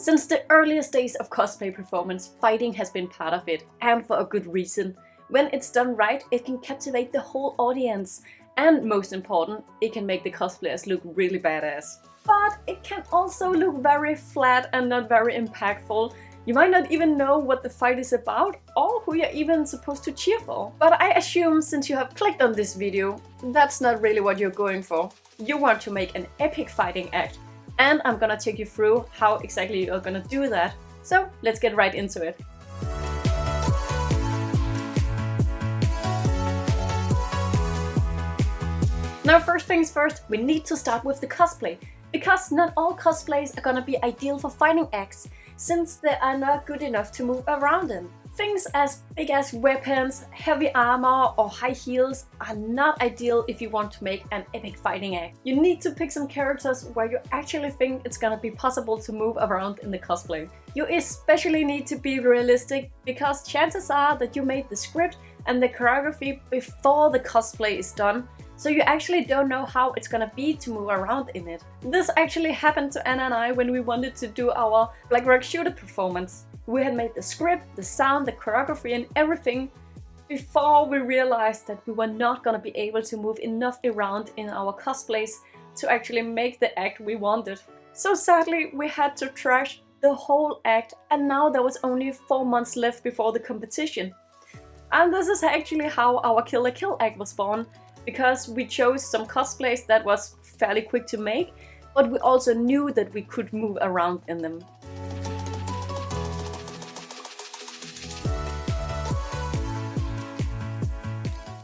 Since the earliest days of cosplay performance, fighting has been part of it, and for a good reason. When it's done right, it can captivate the whole audience, and most important, it can make the cosplayers look really badass. But it can also look very flat and not very impactful. You might not even know what the fight is about or who you're even supposed to cheer for. But I assume since you have clicked on this video, that's not really what you're going for. You want to make an epic fighting act, and I'm gonna take you through how exactly you're gonna do that. So let's get right into it. Now first things first, we need to start with the cosplay, because not all cosplays are gonna be ideal for fighting acts, since they are not good enough to move around in. Things as big as weapons, heavy armor or high heels are not ideal if you want to make an epic fighting act. You need to pick some characters where you actually think it's gonna be possible to move around in the cosplay. You especially need to be realistic, because chances are that you made the script and the choreography before the cosplay is done, so you actually don't know how it's gonna be to move around in it. This actually happened to Anna and I when we wanted to do our Black Rock Shooter performance. We had made the script, the sound, the choreography and everything before we realized that we were not gonna be able to move enough around in our cosplays to actually make the act we wanted. So sadly, we had to trash the whole act, and now there was only 4 months left before the competition. And this is actually how our Kill la Kill act was born, because we chose some cosplays that was fairly quick to make, but we also knew that we could move around in them.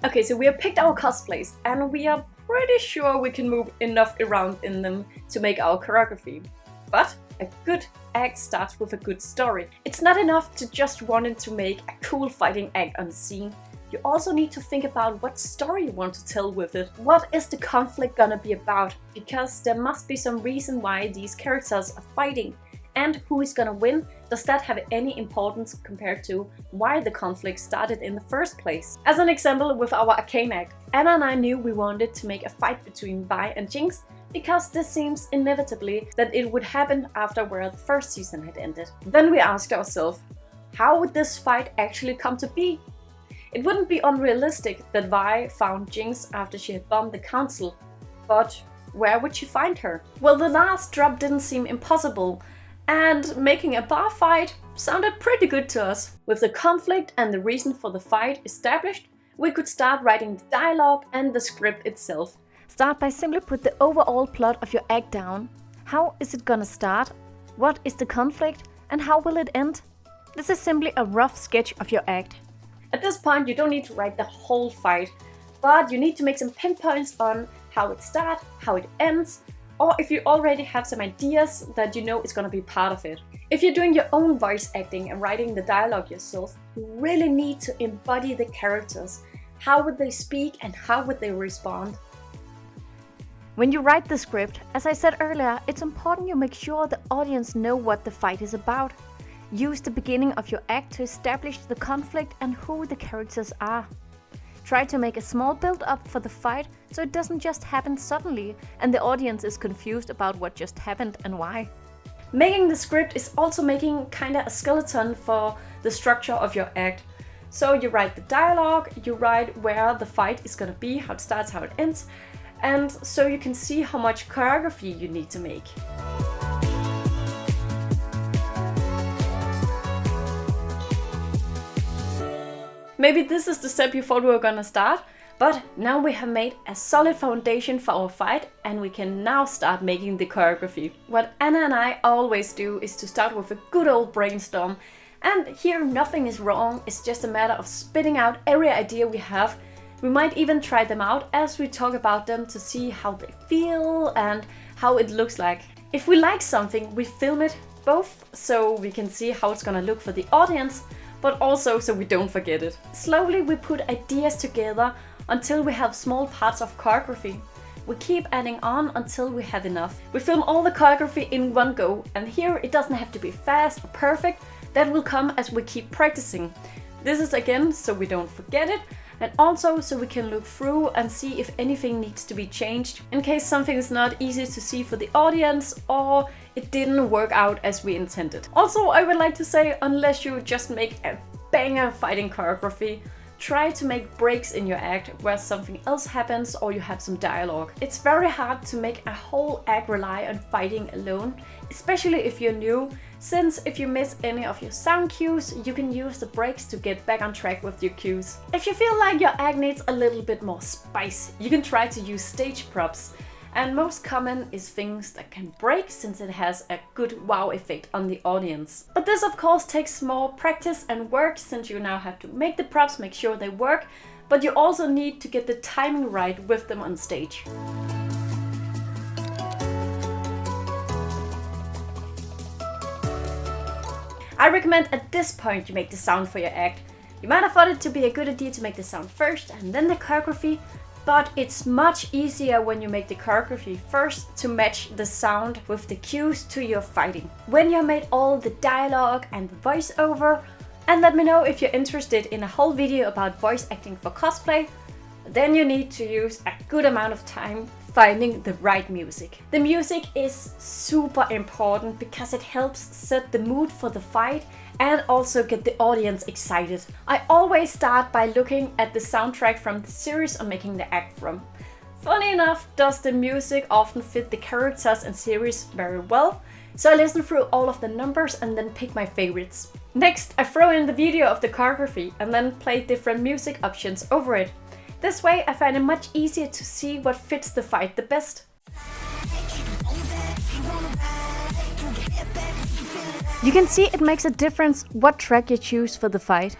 Okay, so we have picked our cosplays, and we are pretty sure we can move enough around in them to make our choreography. But a good act starts with a good story. It's not enough to just wanting to make a cool fighting act on the scene. You also need to think about what story you want to tell with it. What is the conflict gonna be about? Because there must be some reason why these characters are fighting. And who is gonna win? Does that have any importance compared to why the conflict started in the first place? As an example, with our Arcane act, Anna and I knew we wanted to make a fight between Vi and Jinx, because this seems inevitably that it would happen after where the first season had ended. Then we asked ourselves, how would this fight actually come to be? It wouldn't be unrealistic that Vi found Jinx after she had bombed the council, but where would she find her? Well, the last drop didn't seem impossible, and making a bar fight sounded pretty good to us. With the conflict and the reason for the fight established, we could start writing the dialogue and the script itself. Start by simply put the overall plot of your act down. How is it gonna start? What is the conflict? And how will it end? This is simply a rough sketch of your act. At this point, you don't need to write the whole fight, but you need to make some pinpoints on how it starts, how it ends, or if you already have some ideas that you know is gonna be part of it. If you're doing your own voice acting and writing the dialogue yourself, you really need to embody the characters. How would they speak and how would they respond? When you write the script, as I said earlier, it's important you make sure the audience know what the fight is about. Use the beginning of your act to establish the conflict and who the characters are. Try to make a small build-up for the fight so it doesn't just happen suddenly and the audience is confused about what just happened and why. Making the script is also making kinda a skeleton for the structure of your act. So you write the dialogue, you write where the fight is gonna be, how it starts, how it ends, and so you can see how much choreography you need to make. Maybe this is the step you thought we were gonna start, but now we have made a solid foundation for our fight and we can now start making the choreography. What Anna and I always do is to start with a good old brainstorm, and here nothing is wrong, it's just a matter of spitting out every idea we have. We might even try them out as we talk about them to see how they feel and how it looks like. If we like something, we film it, both so we can see how it's gonna look for the audience, but also so we don't forget it. Slowly we put ideas together until we have small parts of choreography. We keep adding on until we have enough. We film all the choreography in one go, and here it doesn't have to be fast or perfect, that will come as we keep practicing. This is again so we don't forget it, and also so we can look through and see if anything needs to be changed in case something is not easy to see for the audience or it didn't work out as we intended. Also, I would like to say, unless you just make a banger fighting choreography, try to make breaks in your act where something else happens or you have some dialogue. It's very hard to make a whole act rely on fighting alone, especially if you're new, since if you miss any of your sound cues, you can use the breaks to get back on track with your cues. If you feel like your act needs a little bit more spice, you can try to use stage props. And most common is things that can break, since it has a good wow effect on the audience. But this of course takes more practice and work, since you now have to make the props, make sure they work, but you also need to get the timing right with them on stage. I recommend at this point you make the sound for your act. You might have thought it to be a good idea to make the sound first and then the choreography, but it's much easier when you make the choreography first to match the sound with the cues to your fighting. When you have made all the dialogue and the voiceover, and let me know if you're interested in a whole video about voice acting for cosplay, then you need to use a good amount of time finding the right music. The music is super important because it helps set the mood for the fight and also get the audience excited. I always start by looking at the soundtrack from the series I'm making the act from. Funny enough, does the music often fit the characters and series very well, so I listen through all of the numbers and then pick my favorites. Next, I throw in the video of the choreography and then play different music options over it. This way I find it much easier to see what fits the fight the best. You can see it makes a difference what track you choose for the fight.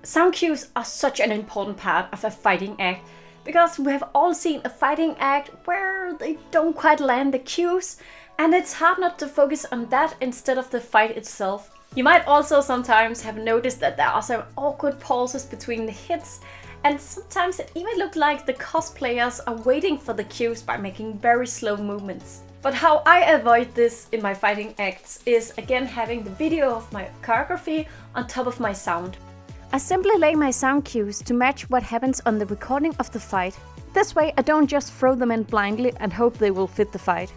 Sound cues are such an important part of a fighting act, because we have all seen a fighting act where they don't quite land the cues, and it's hard not to focus on that instead of the fight itself. You might also sometimes have noticed that there are some awkward pauses between the hits, and sometimes it even looks like the cosplayers are waiting for the cues by making very slow movements. But how I avoid this in my fighting acts is again having the video of my choreography on top of my sound. I simply lay my sound cues to match what happens on the recording of the fight. This way I don't just throw them in blindly and hope they will fit the fight.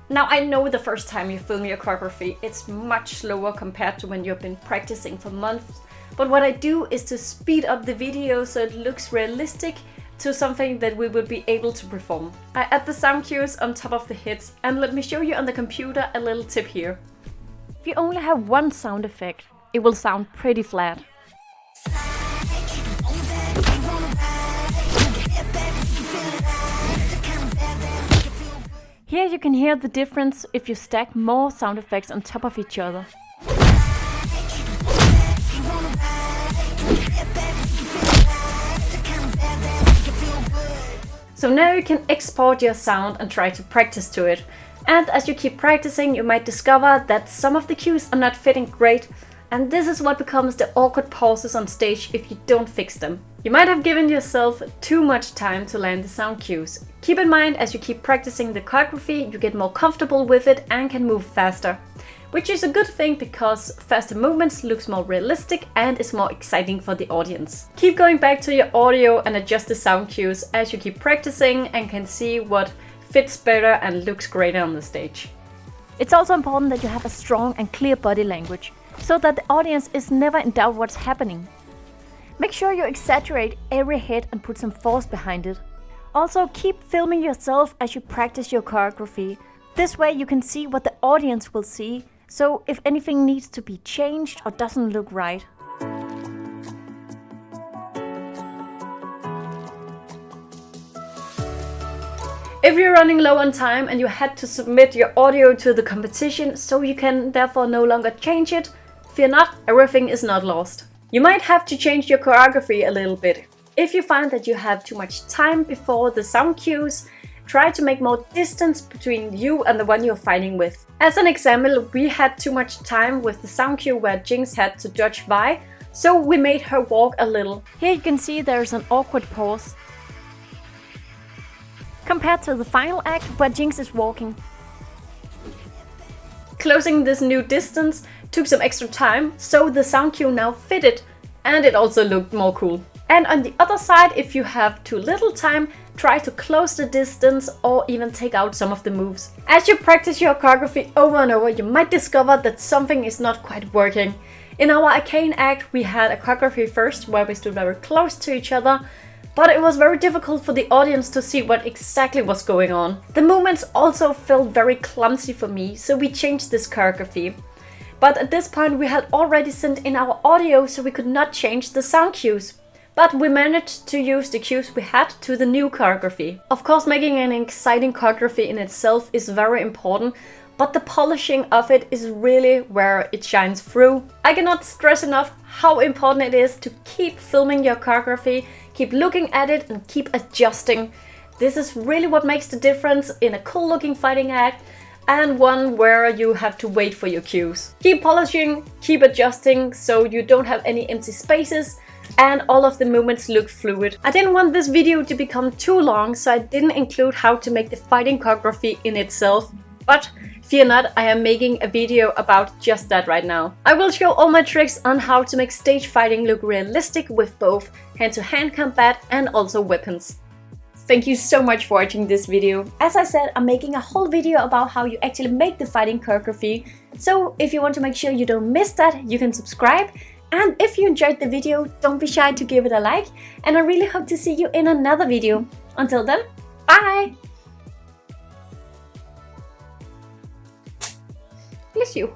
Now I know the first time you film your choreography it's much slower compared to when you've been practicing for months, but what I do is to speed up the video so it looks realistic to something that we will be able to perform. I add the sound cues on top of the hits, and let me show you on the computer a little tip here. If you only have one sound effect, it will sound pretty flat. Here you can hear the difference if you stack more sound effects on top of each other. So now you can export your sound and try to practice to it. And as you keep practicing, you might discover that some of the cues are not fitting great, and this is what becomes the awkward pauses on stage if you don't fix them. You might have given yourself too much time to land the sound cues. Keep in mind, as you keep practicing the choreography, you get more comfortable with it and can move faster. Which is a good thing because faster movements looks more realistic and is more exciting for the audience. Keep going back to your audio and adjust the sound cues as you keep practicing and can see what fits better and looks greater on the stage. It's also important that you have a strong and clear body language, so that the audience is never in doubt what's happening. Make sure you exaggerate every hit and put some force behind it. Also, keep filming yourself as you practice your choreography. This way you can see what the audience will see, so if anything needs to be changed or doesn't look right. If you're running low on time and you had to submit your audio to the competition so you can therefore no longer change it, fear not, everything is not lost. You might have to change your choreography a little bit. If you find that you have too much time before the sound cues, try to make more distance between you and the one you're fighting with. As an example, we had too much time with the sound cue where Jinx had to dodge Vi, so we made her walk a little. Here you can see there's an awkward pause compared to the final act where Jinx is walking. Closing this new distance took some extra time, so the sound cue now fitted and it also looked more cool. And on the other side, if you have too little time, try to close the distance or even take out some of the moves. As you practice your choreography over and over, you might discover that something is not quite working. In our Arcane act, we had a choreography first where we stood very close to each other, but it was very difficult for the audience to see what exactly was going on. The movements also felt very clumsy for me, so we changed this choreography. But at this point we had already sent in our audio, so we could not change the sound cues. But we managed to use the cues we had to the new choreography. Of course, making an exciting choreography in itself is very important, but the polishing of it is really where it shines through. I cannot stress enough how important it is to keep filming your choreography, keep looking at it and keep adjusting. This is really what makes the difference in a cool looking fighting act and one where you have to wait for your cues. Keep polishing, keep adjusting so you don't have any empty spaces and all of the movements look fluid. I didn't want this video to become too long, so I didn't include how to make the fighting choreography in itself. But fear not, I am making a video about just that right now. I will show all my tricks on how to make stage fighting look realistic with both hand-to-hand combat and also weapons. Thank you so much for watching this video. As I said, I'm making a whole video about how you actually make the fighting choreography. So if you want to make sure you don't miss that, you can subscribe. And if you enjoyed the video, don't be shy to give it a like. And I really hope to see you in another video. Until then, bye! Bless you.